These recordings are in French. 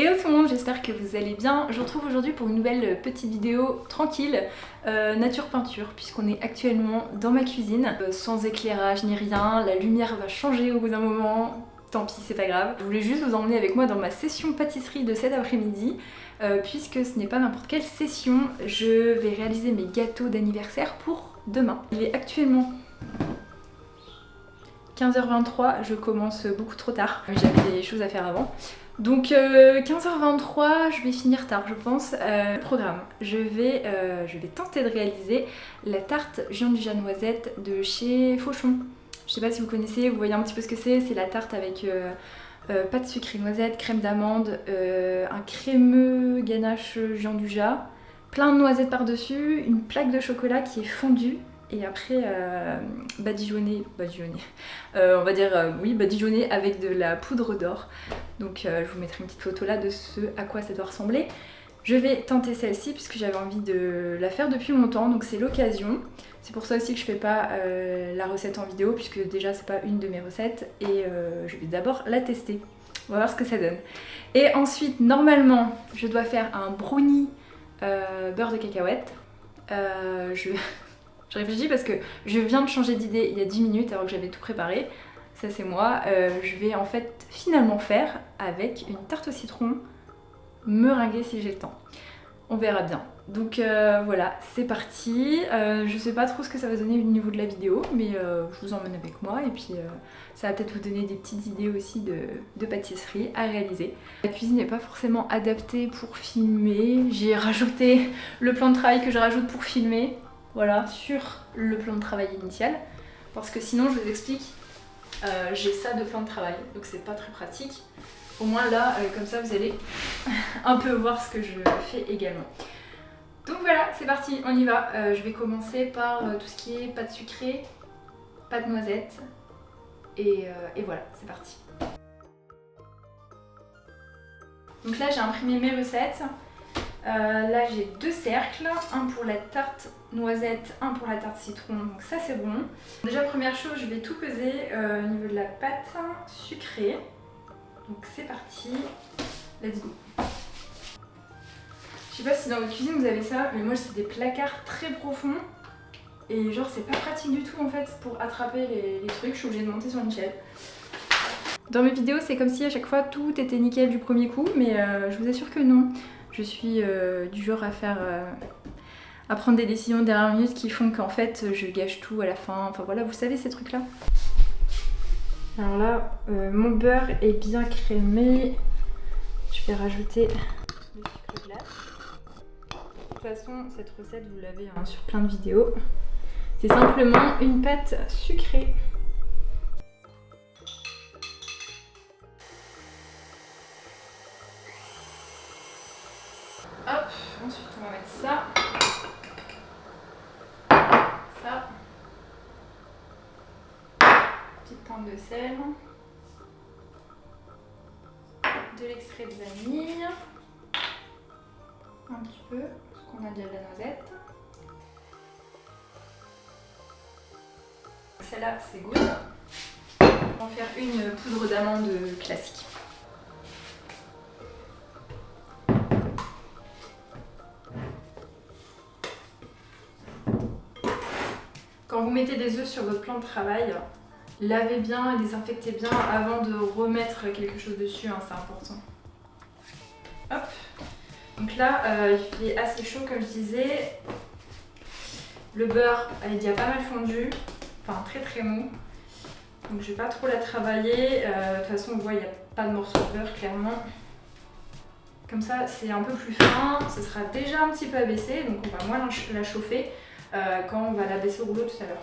Hello tout le monde, j'espère que vous allez bien. Je vous retrouve aujourd'hui pour une nouvelle petite vidéo tranquille, nature peinture, puisqu'on est actuellement dans ma cuisine, sans éclairage ni rien, la lumière va changer au bout d'un moment, tant pis c'est pas grave. Je voulais juste vous emmener avec moi dans ma session pâtisserie de cet après-midi, puisque ce n'est pas n'importe quelle session, je vais réaliser mes gâteaux d'anniversaire pour demain. Il est actuellement 15h23, je commence beaucoup trop tard, j'avais des choses à faire avant. Donc 15h23, je vais finir tard je pense. Programme, je vais tenter de réaliser la tarte Gianduja noisette de chez Fauchon. Je sais pas si vous connaissez, vous voyez un petit peu ce que c'est la tarte avec pâte sucrée noisette, crème d'amande, un crémeux ganache Gianduja, plein de noisettes par-dessus, une plaque de chocolat qui est fondue. Et après, badigeonné, on va dire oui, badigeonné avec de la poudre d'or. Donc je vous mettrai une petite photo là de ce à quoi ça doit ressembler. Je vais tenter celle-ci puisque j'avais envie de la faire depuis longtemps, donc c'est l'occasion. C'est pour ça aussi que je fais pas la recette en vidéo puisque déjà c'est pas une de mes recettes et je vais d'abord la tester. On va voir ce que ça donne. Et ensuite, normalement, je dois faire un brownie beurre de cacahuète. Je réfléchis parce que je viens de changer d'idée il y a 10 minutes alors que j'avais tout préparé. Ça c'est moi. Je vais en fait finalement faire avec une tarte au citron meringuée si j'ai le temps. On verra bien. Donc voilà, c'est parti. Je sais pas trop ce que ça va donner au niveau de la vidéo, mais je vous emmène avec moi et puis ça va peut-être vous donner des petites idées aussi de pâtisserie à réaliser. La cuisine n'est pas forcément adaptée pour filmer. J'ai rajouté le plan de travail que je rajoute pour filmer. Voilà, sur le plan de travail initial. Parce que sinon, je vous explique, j'ai ça de plan de travail, donc c'est pas très pratique. Au moins là, comme ça, vous allez un peu voir ce que je fais également. Donc voilà, c'est parti, on y va. Je vais commencer par tout ce qui est pâte sucrée, pâte noisette, et voilà, c'est parti. Donc là, j'ai imprimé mes recettes. Là j'ai deux cercles, un pour la tarte noisette, un pour la tarte citron, donc ça c'est bon. Déjà première chose, je vais tout peser au niveau de la pâte sucrée. Donc c'est parti, let's go. Je sais pas si dans votre cuisine vous avez ça, mais moi c'est des placards très profonds. Et genre c'est pas pratique du tout en fait pour attraper les trucs, je suis obligée de monter sur une chaise. Dans mes vidéos c'est comme si à chaque fois tout était nickel du premier coup, mais je vous assure que non. Je suis du genre à prendre des décisions dernière minute qui font qu'en fait je gâche tout à la fin. Enfin voilà, vous savez ces trucs là. Alors là, mon beurre est bien crémé. Je vais rajouter le sucre glace. De toute façon, cette recette vous l'avez sur plein de vidéos. C'est simplement une pâte sucrée. Hop, ensuite on va mettre ça, petite pointe de sel, de l'extrait de vanille, un petit peu, parce qu'on a déjà de la noisette. Celle-là c'est good. On va en faire une poudre d'amande classique. Quand vous mettez des œufs sur votre plan de travail, lavez bien et désinfectez bien avant de remettre quelque chose dessus, hein, c'est important. Hop. Donc là, il fait assez chaud comme je disais. Le beurre est déjà pas mal fondu, enfin très très mou. Donc je vais pas trop la travailler. De toute façon, on voit, il n'y a pas de morceau de beurre clairement. Comme ça, c'est un peu plus fin. Ce sera déjà un petit peu abaissé, donc on va moins la chauffer. Quand on va la baisser au rouleau tout à l'heure.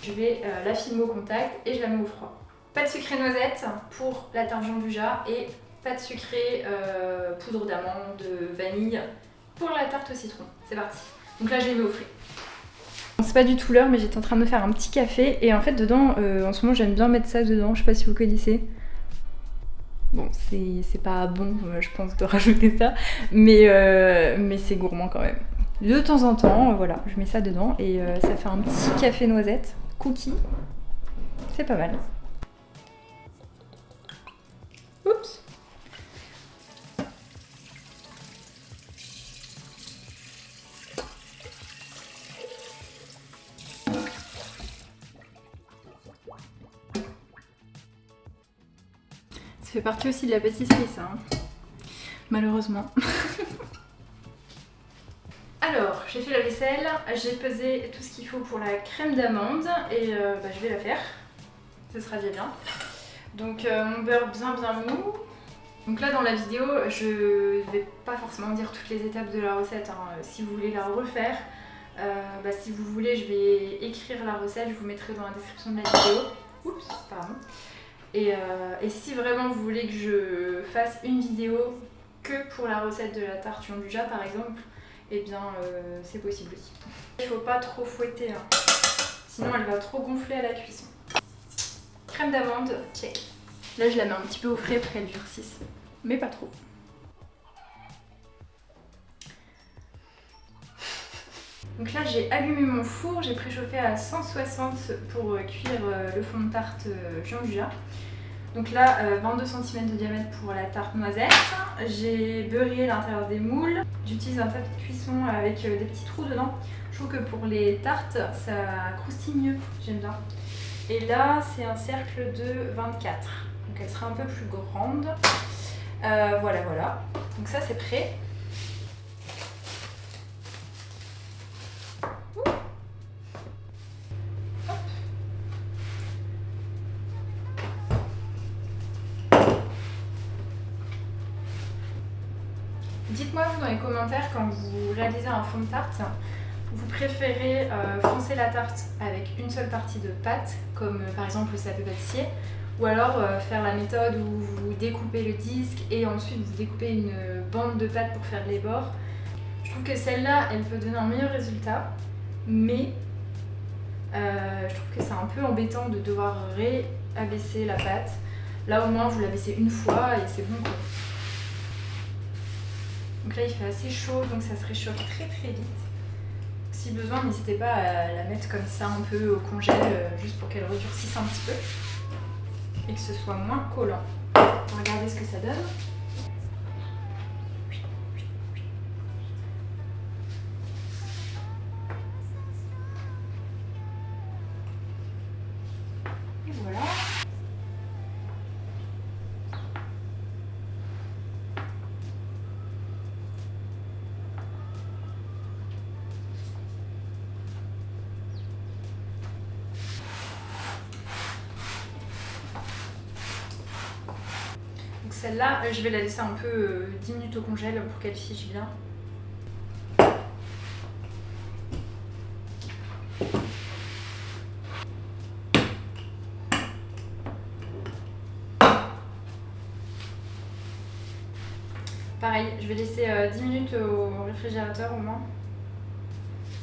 Je vais la filmer au contact et je la mets au froid. Pâte sucrée noisette pour la tarte Gianduja et pâte sucrée poudre d'amande, vanille pour la tarte au citron. C'est parti. Donc là je les mets au frais. C'est pas du tout l'heure mais j'étais en train de me faire un petit café et en fait dedans, en ce moment j'aime bien mettre ça dedans, je sais pas si vous connaissez. Bon, c'est pas bon je pense de rajouter ça, mais c'est gourmand quand même. De temps en temps, voilà, je mets ça dedans et ça fait un petit café noisette, cookie. C'est pas mal. Oups. Ça fait partie aussi de la pâtisserie, ça, hein. Malheureusement. Alors, j'ai fait la vaisselle, j'ai pesé tout ce qu'il faut pour la crème d'amande et je vais la faire. Ce sera déjà bien. Donc mon beurre bien mou. Donc là dans la vidéo, je vais pas forcément dire toutes les étapes de la recette, hein. Si vous voulez la refaire, si vous voulez, je vais écrire la recette, je vous mettrai dans la description de la vidéo. Oups, pardon. Et si vraiment vous voulez que je fasse une vidéo que pour la recette de la tarte Gianduja par exemple, eh bien c'est possible aussi. Il faut pas trop fouetter, hein. Sinon elle va trop gonfler à la cuisson. Crème d'amande, check. Là je la mets un petit peu au frais pour qu'elle durcisse, mais pas trop. Donc là j'ai allumé mon four, j'ai préchauffé à 160 pour cuire le fond de tarte Gianduja. Donc là 22 cm de diamètre pour la tarte noisette. J'ai beurré l'intérieur des moules. J'utilise un tapis de cuisson avec des petits trous dedans. Je trouve que pour les tartes ça croustille mieux, j'aime bien. Et là c'est un cercle de 24. Donc elle sera un peu plus grande. Voilà. Donc ça c'est prêt. Dites-moi vous dans les commentaires quand vous réalisez un fond de tarte, vous préférez foncer la tarte avec une seule partie de pâte, comme par exemple le sapé pâtissier, ou alors faire la méthode où vous découpez le disque et ensuite vous découpez une bande de pâte pour faire les bords. Je trouve que celle-là, elle peut donner un meilleur résultat, mais je trouve que c'est un peu embêtant de devoir réabaisser la pâte. Là au moins vous l'abaissez une fois et c'est bon quoi. Donc là il fait assez chaud, donc ça se réchauffe très vite. Si besoin, n'hésitez pas à la mettre comme ça un peu au congèle, juste pour qu'elle redurcisse un petit peu et que ce soit moins collant. On va regarder ce que ça donne. Et voilà. Celle-là, je vais la laisser un peu 10 minutes au congèle pour qu'elle fige bien. Pareil, je vais laisser 10 minutes au réfrigérateur au moins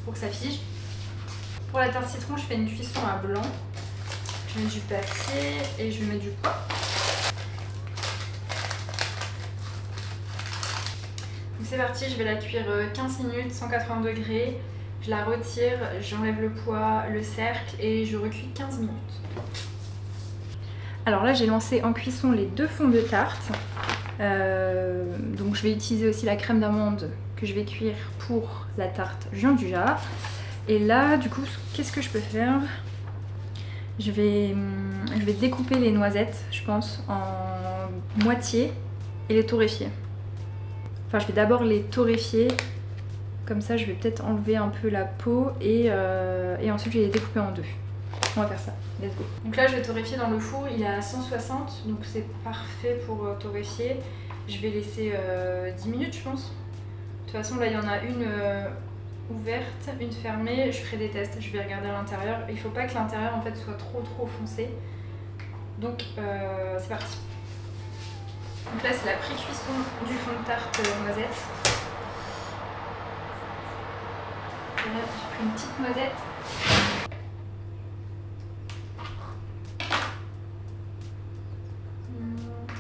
pour que ça fige. Pour la tarte citron, je fais une cuisson à blanc. Je mets du papier et je mets du poids. Donc c'est parti, je vais la cuire 15 minutes, 180 degrés. Je la retire, j'enlève le poids, le cercle et je recuis 15 minutes. Alors là, j'ai lancé en cuisson les deux fonds de tarte. Donc je vais utiliser aussi la crème d'amande que je vais cuire pour la tarte Gianduja. Et là, du coup, qu'est-ce que je peux faire ? Je vais découper les noisettes, je pense, en moitié et les torréfier. Enfin, je vais d'abord les torréfier. Comme ça, je vais peut-être enlever un peu la peau et ensuite je vais les découper en deux. On va faire ça, let's go. Donc là, je vais torréfier dans le four, il est à 160, donc c'est parfait pour torréfier. Je vais laisser 10 minutes, je pense. De toute façon, là, il y en a une ouverte, une fermée. Je ferai des tests, je vais regarder à l'intérieur. Il ne faut pas que l'intérieur en fait soit trop foncé. Donc, c'est parti. Donc là, c'est la pré-cuisson du fond de tarte noisette. Et là, j'ai pris une petite noisette.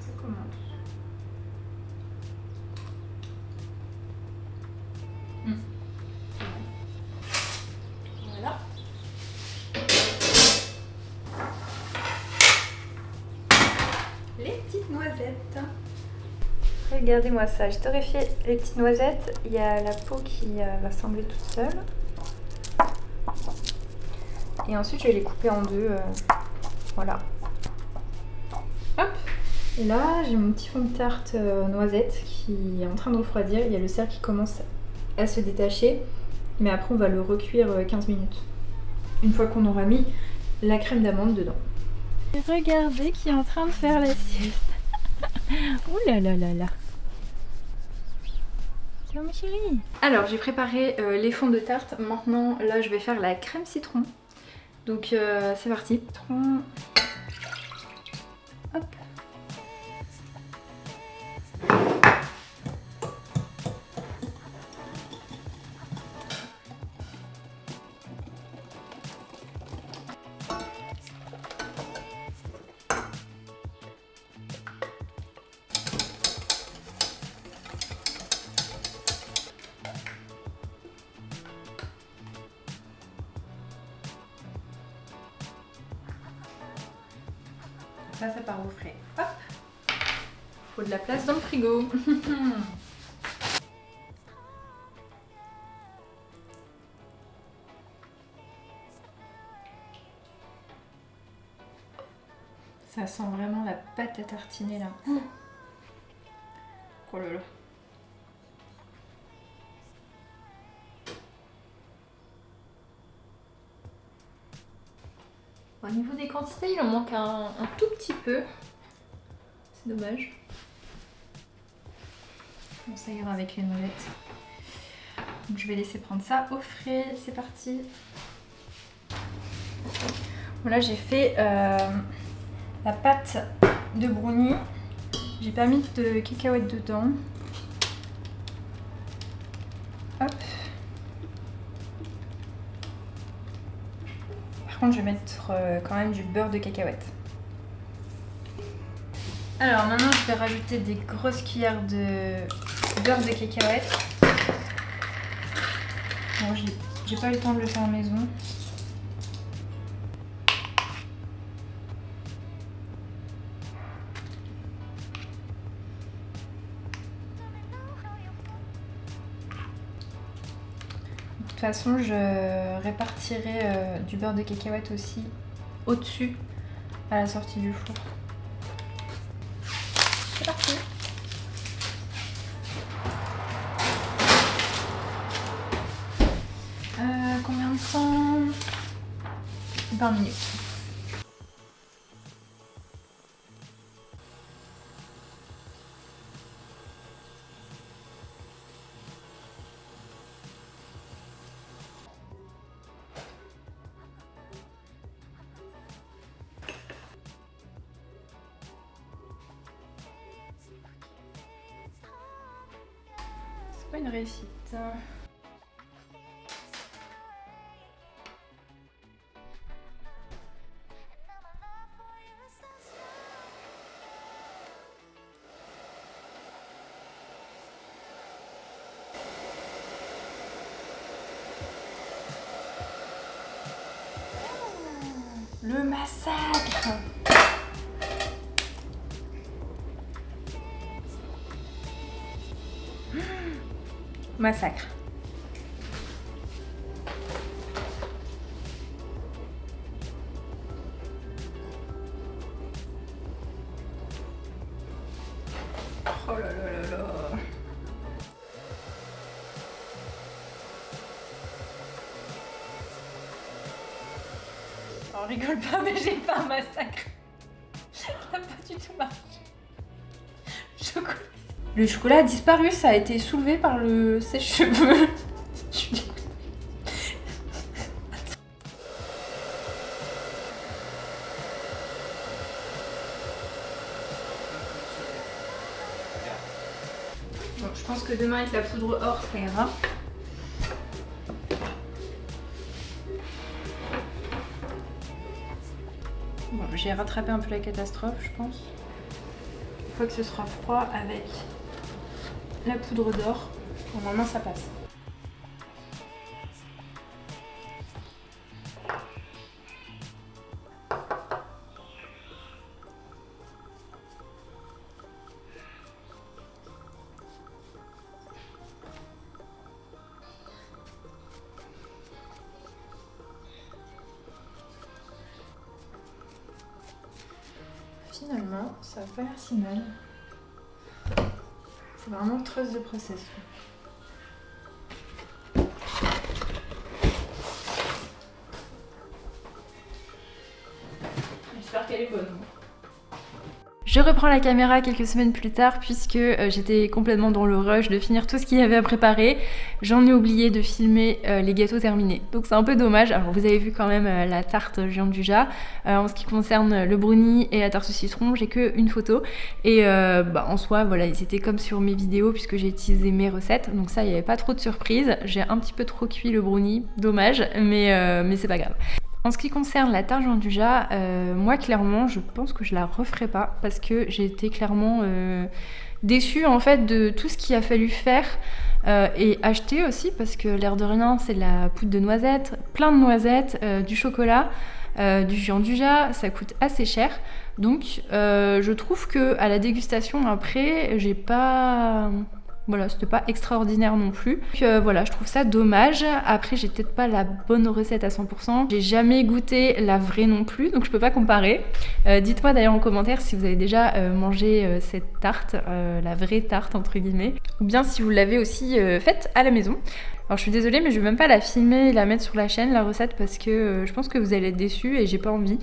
Ça commence. Voilà. Les petites noisettes. Regardez-moi ça, j'ai torréfié les petites noisettes. Il y a la peau qui va s'enlever toute seule. Et ensuite, je vais les couper en deux. Voilà. Hop. Et là, j'ai mon petit fond de tarte noisette qui est en train de refroidir. Il y a le cercle qui commence à se détacher. Mais après, on va le recuire 15 minutes. Une fois qu'on aura mis la crème d'amande dedans. Regardez qui est en train de faire la sieste. Ouh là là là là. Tiens ma chérie. Alors, j'ai préparé les fonds de tarte. Maintenant, là, je vais faire la crème citron. Donc, c'est parti. Citron. Hop. Ça part au frais. Hop. Faut de la place dans le frigo. Ça sent vraiment la pâte à tartiner là. Oh là là. Au niveau des quantités, il en manque un tout petit peu. C'est dommage. Bon, ça ira avec les noisettes. Donc je vais laisser prendre ça au frais. C'est parti. Voilà, j'ai fait la pâte de brownie. J'ai pas mis de cacahuètes dedans. Hop. Par contre, je vais mettre quand même du beurre de cacahuète. Alors maintenant, je vais rajouter des grosses cuillères de beurre de cacahuète. Bon, j'ai pas eu le temps de le faire à la maison. De toute façon, je répartirai du beurre de cacahuète aussi au-dessus à la sortie du four. C'est parti. Combien de temps? 20 minutes. C'est pas une réussite. Le massacre! Massacre. Oh là là là là. On rigole pas, mais j'ai fait un massacre. Ça n'a pas du tout marché. Chocolat. Le chocolat a disparu, ça a été soulevé par le sèche-cheveux. Je suis dégoûtée. Bon, je pense que demain avec la poudre or, ça ira. Bon, j'ai rattrapé un peu la catastrophe, je pense. Une fois que ce sera froid avec la poudre d'or, normalement ça passe. Finalement, ça a pas l'air si mal. C'est vraiment trust the process. J'espère qu'elle est bonne. Je reprends la caméra quelques semaines plus tard puisque j'étais complètement dans le rush de finir tout ce qu'il y avait à préparer. J'en ai oublié de filmer les gâteaux terminés. Donc c'est un peu dommage. Alors vous avez vu quand même la tarte Jean Dujat. En ce qui concerne le brownie et la tarte au citron, j'ai qu'une photo. Et en soi, voilà, ils étaient comme sur mes vidéos puisque j'ai utilisé mes recettes. Donc ça, il n'y avait pas trop de surprises. J'ai un petit peu trop cuit le brownie, dommage, mais c'est pas grave. En ce qui concerne la tarte Jean Dujat, moi clairement je pense que je la referai pas parce que j'ai été clairement déçue en fait de tout ce qu'il a fallu faire et acheter aussi parce que l'air de rien c'est de la poudre de noisettes, plein de noisettes, du chocolat, du Jean Dujat, ça coûte assez cher. Donc je trouve que à la dégustation après j'ai pas... Voilà, c'était pas extraordinaire non plus. Donc voilà, je trouve ça dommage. Après, j'ai peut-être pas la bonne recette à 100%. J'ai jamais goûté la vraie non plus, donc je peux pas comparer. Dites-moi d'ailleurs en commentaire si vous avez déjà mangé cette tarte, la vraie tarte entre guillemets, ou bien si vous l'avez aussi faite à la maison. Alors je suis désolée mais je vais même pas la filmer et la mettre sur la chaîne la recette parce que je pense que vous allez être déçus et j'ai pas envie.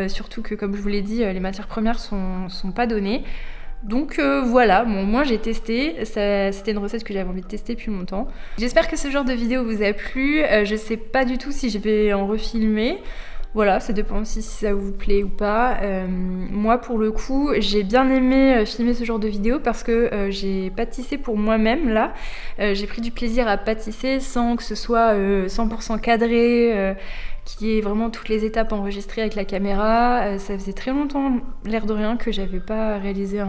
Surtout que comme je vous l'ai dit, les matières premières sont pas données. Donc voilà, bon, moi j'ai testé, c'était une recette que j'avais envie de tester depuis longtemps. J'espère que ce genre de vidéo vous a plu, je sais pas du tout si je vais en refilmer. Voilà, ça dépend aussi si ça vous plaît ou pas. Moi pour le coup, j'ai bien aimé filmer ce genre de vidéo parce que j'ai pâtissé pour moi-même là. J'ai pris du plaisir à pâtisser sans que ce soit 100% cadré. Qu'il y ait vraiment toutes les étapes enregistrées avec la caméra. Ça faisait très longtemps, l'air de rien, que j'avais pas réalisé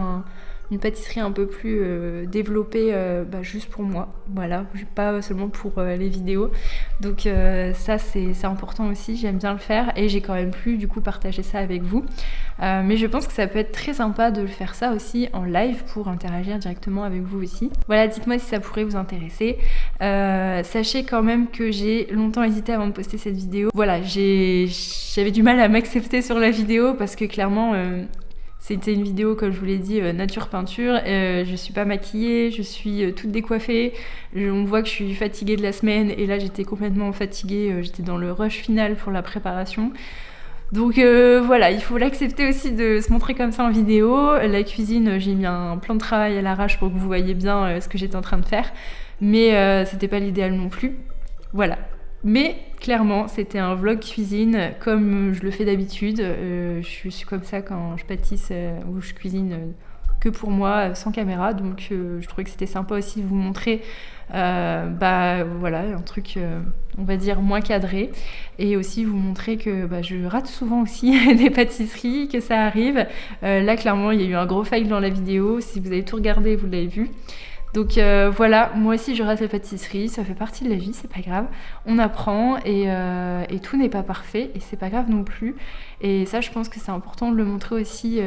une pâtisserie un peu plus développée juste pour moi. Voilà, pas seulement pour les vidéos. Donc ça c'est important aussi, j'aime bien le faire et j'ai quand même pu du coup partager ça avec vous. Mais je pense que ça peut être très sympa de le faire ça aussi en live pour interagir directement avec vous aussi. Voilà, dites-moi si ça pourrait vous intéresser. Sachez quand même que j'ai longtemps hésité avant de poster cette vidéo. Voilà, j'avais du mal à m'accepter sur la vidéo parce que clairement c'était une vidéo, comme je vous l'ai dit, nature peinture. Je suis pas maquillée, je suis toute décoiffée. On voit que je suis fatiguée de la semaine et là j'étais complètement fatiguée. J'étais dans le rush final pour la préparation. Donc voilà, il faut l'accepter aussi de se montrer comme ça en vidéo. La cuisine, j'ai mis un plan de travail à l'arrache pour que vous voyez bien ce que j'étais en train de faire. Mais c'était pas l'idéal non plus. Voilà. Mais clairement, c'était un vlog cuisine comme je le fais d'habitude. Je suis comme ça quand je pâtisse ou je cuisine que pour moi, sans caméra. Donc je trouvais que c'était sympa aussi de vous montrer voilà, un truc, on va dire, moins cadré. Et aussi vous montrer que je rate souvent aussi des pâtisseries, que ça arrive. Là, clairement, il y a eu un gros fail dans la vidéo. Si vous avez tout regardé, vous l'avez vu. Donc voilà, moi aussi je rate la pâtisserie, ça fait partie de la vie, c'est pas grave. On apprend et tout n'est pas parfait et c'est pas grave non plus. Et ça, je pense que c'est important de le montrer aussi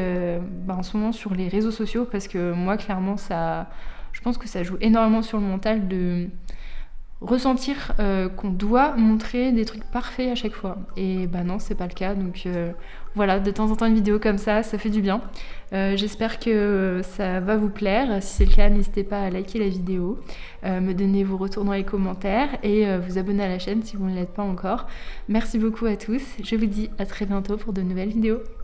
en ce moment sur les réseaux sociaux parce que moi clairement je pense que ça joue énormément sur le mental de ressentir qu'on doit montrer des trucs parfaits à chaque fois. Et non, c'est pas le cas. Donc voilà, de temps en temps une vidéo comme ça fait du bien. J'espère que ça va vous plaire. Si c'est le cas, n'hésitez pas à liker la vidéo, me donner vos retours dans les commentaires et vous abonner à la chaîne si vous ne l'êtes pas encore. Merci beaucoup à tous. Je vous dis à très bientôt pour de nouvelles vidéos.